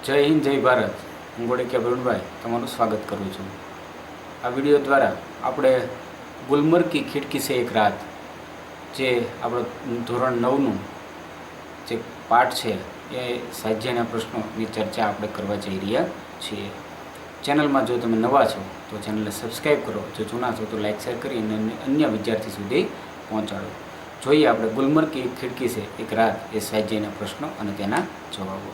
જય હિન્દ જય ભારત। હું ગોળકિયા વરુણભાઈ તમારું સ્વાગત કરું છું। આ વિડીયો દ્વારા આપણે ગુલમર્ગ કી ખિડકી સે એક રાત જે આપણો ધોરણ 9નું જે પાઠ છે એ સાહિત્યના પ્રશ્નોની ચર્ચા આપણે કરવા જઈ રહ્યા છીએ। ચેનલમાં જો તમે નવા છો તો ચેનલને સબસ્ક્રાઈબ કરો, જો જૂના છો તો લાઇક શેર કરી અને અન્ય વિદ્યાર્થી સુધી પહોંચાડો। જોઈએ આપણે ગુલમર્ગ કી ખિડકી સે એક રાત એ સાહિત્યના પ્રશ્નો અને તેના જવાબો।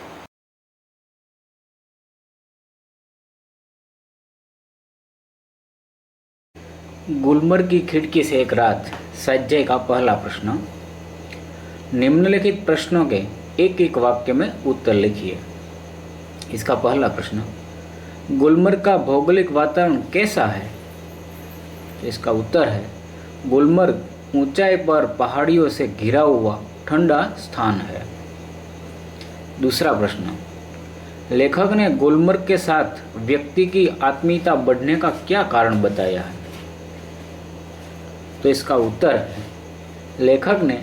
गुलमर्ग की खिड़की से एक रात स्वाध्याय का पहला प्रश्न। निम्नलिखित प्रश्नों के एक एक वाक्य में उत्तर लिखिए। इसका पहला प्रश्न, गुलमर्ग का भौगोलिक वातावरण कैसा है? इसका उत्तर है गुलमर्ग ऊंचाई पर पहाड़ियों से घिरा हुआ ठंडा स्थान है। दूसरा प्रश्न, लेखक ने गुलमर्ग के साथ व्यक्ति की आत्मीयता बढ़ने का क्या कारण बताया है? तो इसका उत्तर है लेखक ने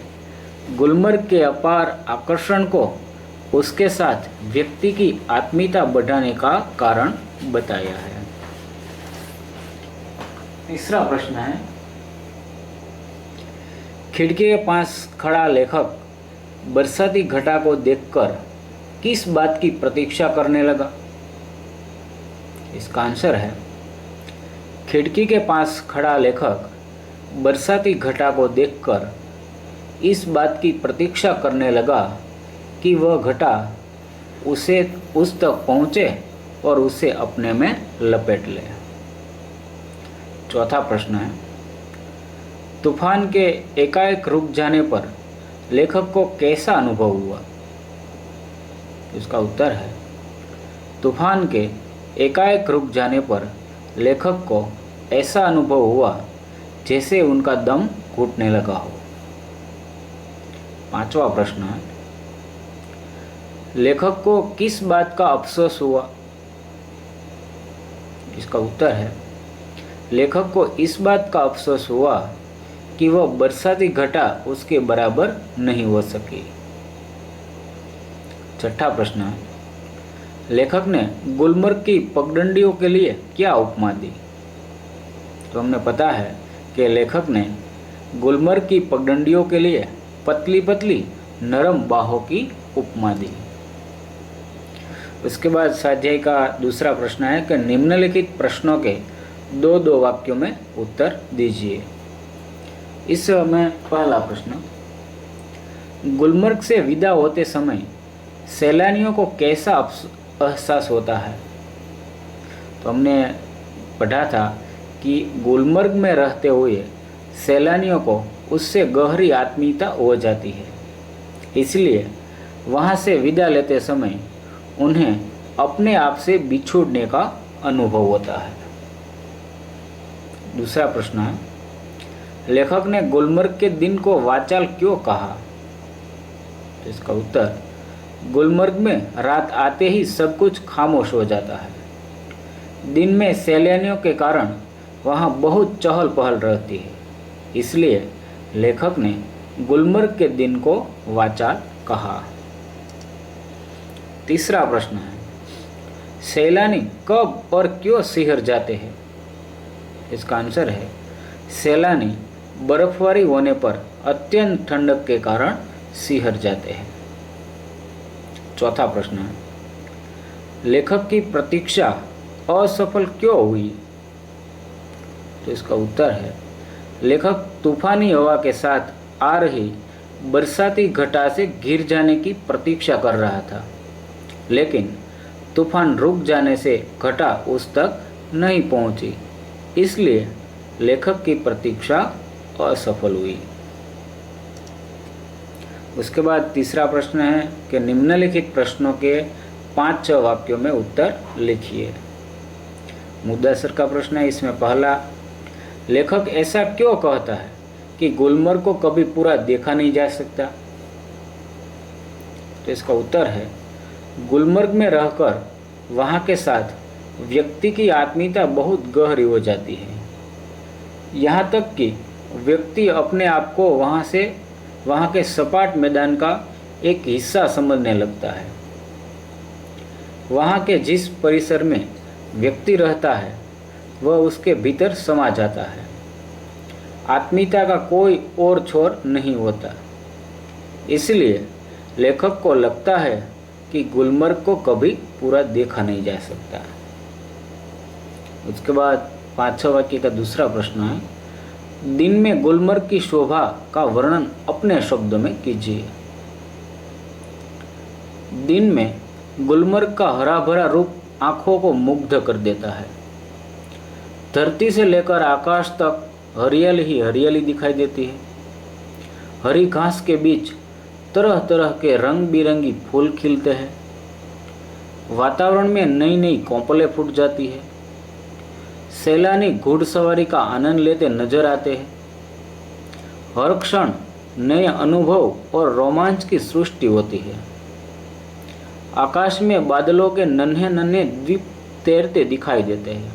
गुलमर्ग के अपार आकर्षण को उसके साथ व्यक्ति की आत्मीयता बढ़ाने का कारण बताया है। तीसरा प्रश्न है, खिड़की के पास खड़ा लेखक बरसाती घटा को देखकर किस बात की प्रतीक्षा करने लगा? इसका आंसर है खिड़की के पास खड़ा लेखक बरसाती घटा को देखकर इस बात की प्रतीक्षा करने लगा कि वह घटा उस तक पहुँचे और उसे अपने में लपेट ले। चौथा प्रश्न है, तूफान के एकाएक रुक जाने पर लेखक को कैसा अनुभव हुआ? इसका उत्तर है तूफान के एकाएक रुक जाने पर लेखक को ऐसा अनुभव हुआ जैसे उनका दम घुटने लगा हो। पांचवा प्रश्न है, लेखक को किस बात का अफसोस हुआ? इसका उत्तर है लेखक को इस बात का अफसोस हुआ कि वह बरसाती घटा उसके बराबर नहीं हो सकी। छठा प्रश्न है, लेखक ने गुलमर्ग की पगडंडियों के लिए क्या उपमा दी? तो हमने पता है कि लेखक ने गुलमर्ग की पगडंडियों के लिए पतली पतली नरम बाहों की उपमा दी। उसके बाद स्वाध्याय का दूसरा प्रश्न है कि निम्नलिखित प्रश्नों के दो वाक्यों में उत्तर दीजिए। इसमें पहला प्रश्न, गुलमर्ग से विदा होते समय सैलानियों को कैसा एहसास होता है? तो हमने पढ़ा था कि गुलमर्ग में रहते हुए सैलानियों को उससे गहरी आत्मीयता हो जाती है, इसलिए वहाँ से विदा लेते समय उन्हें अपने आप से बिछुड़ने का अनुभव होता है। दूसरा प्रश्न है, लेखक ने गुलमर्ग के दिन को वाचाल क्यों कहा? तो इसका उत्तर, गुलमर्ग में रात आते ही सब कुछ खामोश हो जाता है। दिन में सैलानियों के कारण वहाँ बहुत चहल पहल रहती है, इसलिए लेखक ने गुलमर्ग के दिन को वाचाल कहा। तीसरा प्रश्न है, सैलानी कब और क्यों सिहर जाते हैं? इसका आंसर है सैलानी बर्फबारी होने पर अत्यंत ठंडक के कारण सिहर जाते हैं। चौथा प्रश्न है, लेखक की प्रतीक्षा असफल क्यों हुई? तो इसका उत्तर है लेखक तूफानी हवा के साथ आ रही बरसाती घटा से घिर जाने की प्रतीक्षा कर रहा था, लेकिन तूफान रुक जाने से घटा उस तक नहीं पहुंची, इसलिए लेखक की प्रतीक्षा असफल हुई। उसके बाद तीसरा प्रश्न है कि निम्नलिखित प्रश्नों के 5 वाक्यों में उत्तर लिखिए। मुद्दासर का प्रश्न है, इसमें पहला, लेखक ऐसा क्यों कहता है कि गुलमर्ग को कभी पूरा देखा नहीं जा सकता? तो इसका उत्तर है गुलमर्ग में रहकर वहाँ के साथ व्यक्ति की आत्मीयता बहुत गहरी हो जाती है, यहाँ तक कि व्यक्ति अपने आप को वहाँ के सपाट मैदान का एक हिस्सा समझने लगता है। वहाँ के जिस परिसर में व्यक्ति रहता है वह उसके भीतर समा जाता है। आत्मीयता का कोई और छोर नहीं होता। इसलिए लेखक को लगता है कि गुलमर्ग को कभी पूरा देखा नहीं जा सकता। उसके बाद 5वां वाक्य का दूसरा प्रश्न है, दिन में गुलमर्ग की शोभा का वर्णन अपने शब्दों में कीजिए। दिन में गुलमर्ग का हरा भरा रूप आंखों को मुग्ध कर देता है। धरती से लेकर आकाश तक हरियाली ही हरियाली दिखाई देती है। हरी घास के बीच तरह तरह के रंग बिरंगी फूल खिलते हैं। वातावरण में नई नई कोपलें फूट जाती है। सैलानी घुड़सवारी का आनंद लेते नजर आते हैं। हर क्षण नए अनुभव और रोमांच की सृष्टि होती है। आकाश में बादलों के नन्हे नन्हे द्वीप तैरते दिखाई देते हैं।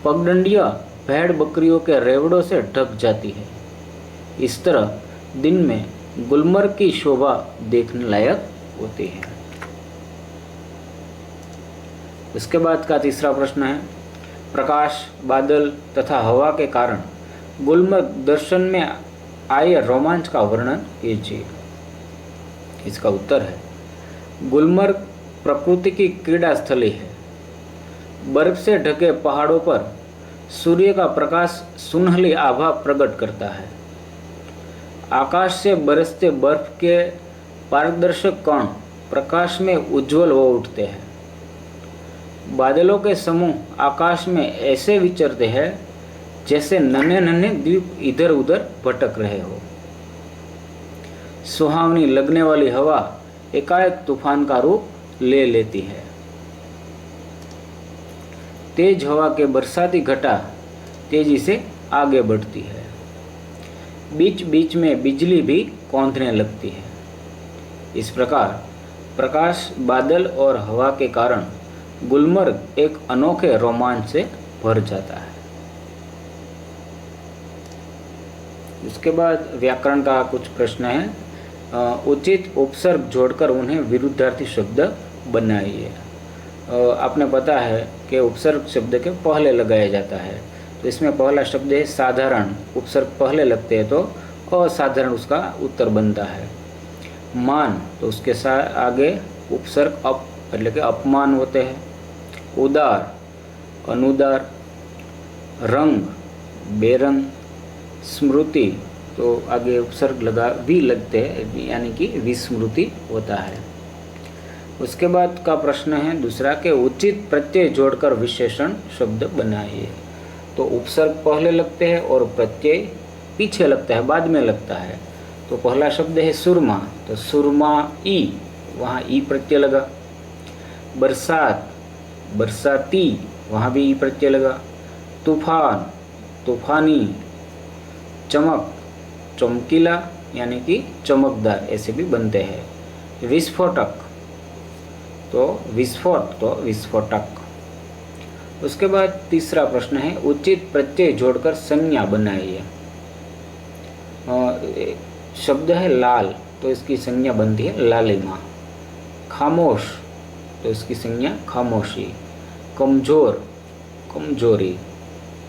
पगडंडियां भेड़ बकरियों के रेवड़ों से ढक जाती है। इस तरह दिन में गुलमर्ग की शोभा देखने लायक होती है। इसके बाद का तीसरा प्रश्न है, प्रकाश, बादल तथा हवा के कारण गुलमर्ग दर्शन में आए रोमांच का वर्णन कीजिए। इसका उत्तर है, गुलमर्ग प्रकृति की क्रीड़ा स्थली है। बर्फ से ढके पहाड़ों पर सूर्य का प्रकाश सुनहली आभा प्रकट करता है। आकाश से बरसते बर्फ के पारदर्शक कण प्रकाश में उज्जवल हो उठते हैं। बादलों के समूह आकाश में ऐसे विचरते हैं जैसे नन्हे नन्हे द्वीप इधर उधर भटक रहे हो। सुहावनी लगने वाली हवा एकाएक तूफान का रूप ले लेती है। तेज हवा के बरसाती घटा तेजी से आगे बढ़ती है। बीच बीच में बिजली भी कौंधने लगती है। इस प्रकार प्रकाश, बादल और हवा के कारण गुलमर्ग एक अनोखे रोमांच से भर जाता है। उसके बाद व्याकरण का कुछ प्रश्न है। उचित उपसर्ग जोड़कर उन्हें विरुद्धार्थी शब्द बनाइए। आपने पता है कि उपसर्ग शब्द के पहले लगाया जाता है, तो इसमें पहला शब्द है साधारण। उपसर्ग पहले लगते हैं तो असाधारण उसका उत्तर बनता है। मान, तो उसके साथ आगे उपसर्ग अप मतलब कि अपमान होते हैं। उदार, अनुदार। रंग, बेरंग। स्मृति, तो आगे उपसर्ग लगा भी लगते हैं, यानी कि विस्मृति होता है। उसके बाद का प्रश्न है दूसरा के उचित प्रत्यय जोड़कर विशेषण शब्द बनाइए। तो उपसर्ग पहले लगते हैं और प्रत्यय पीछे लगता है, बाद में लगता है। तो पहला शब्द है सुरमा, तो सुरमा ई, वहाँ ई प्रत्यय लगा। बरसात, बरसाती, वहाँ भी ई प्रत्यय लगा। तूफान, तूफानी। चमक, चमकीला यानी कि चमकदार, ऐसे भी बनते हैं। विस्फोटक, तो विस्फोट, तो विस्फोटक। उसके बाद तीसरा प्रश्न है उचित प्रत्यय जोड़कर संज्ञा बनाइए। शब्द है लाल, तो इसकी संज्ञा बनती है लालिमा। खामोश, तो इसकी संज्ञा खामोशी। कमजोर, कमजोरी।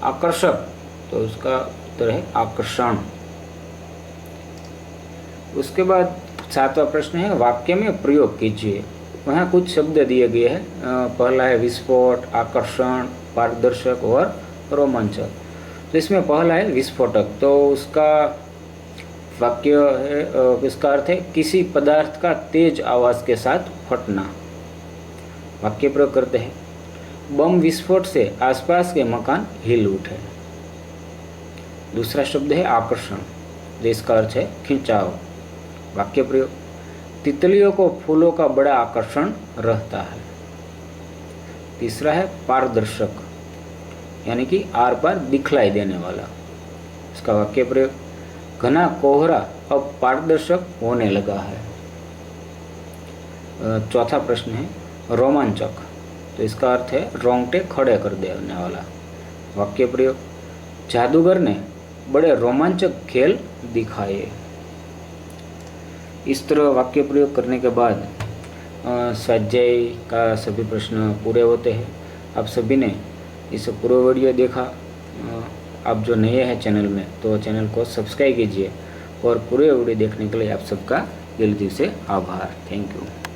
आकर्षक, तो उसका उत्तर है आकर्षण। उसके बाद सातवां प्रश्न है वाक्य में प्रयोग कीजिए। वहाँ कुछ शब्द दिए गए हैं। पहला है विस्फोट, आकर्षण, पारदर्शक और रोमांचक। तो इसमें पहला है विस्फोटक, तो उसका वाक्य है, इसका अर्थ है किसी पदार्थ का तेज आवाज के साथ फटना। वाक्य प्रयोग करते हैं, बम विस्फोट से आसपास के मकान हिल उठे। दूसरा शब्द है आकर्षण, जिसका अर्थ है खिंचाव। वाक्य प्रयोग, तितलियों को फूलों का बड़ा आकर्षण रहता है। तीसरा है पारदर्शक, यानी कि आर पार दिखलाई देने वाला। इसका वाक्य प्रयोग, घना कोहरा अब पारदर्शक होने लगा है। चौथा प्रश्न है रोमांचक, तो इसका अर्थ है रोंगटे खड़े कर देने वाला। वाक्य प्रयोग, जादूगर ने बड़े रोमांचक खेल दिखाए। इस तरह वाक्य प्रयोग करने के बाद स्वाध्याय का सभी प्रश्न पूरे होते हैं। आप सभी ने इस पूरा वीडियो देखा। आप जो नए हैं चैनल में तो चैनल को सब्सक्राइब कीजिए और पूरे वीडियो देखने के लिए आप सबका दिल से आभार। Thank you.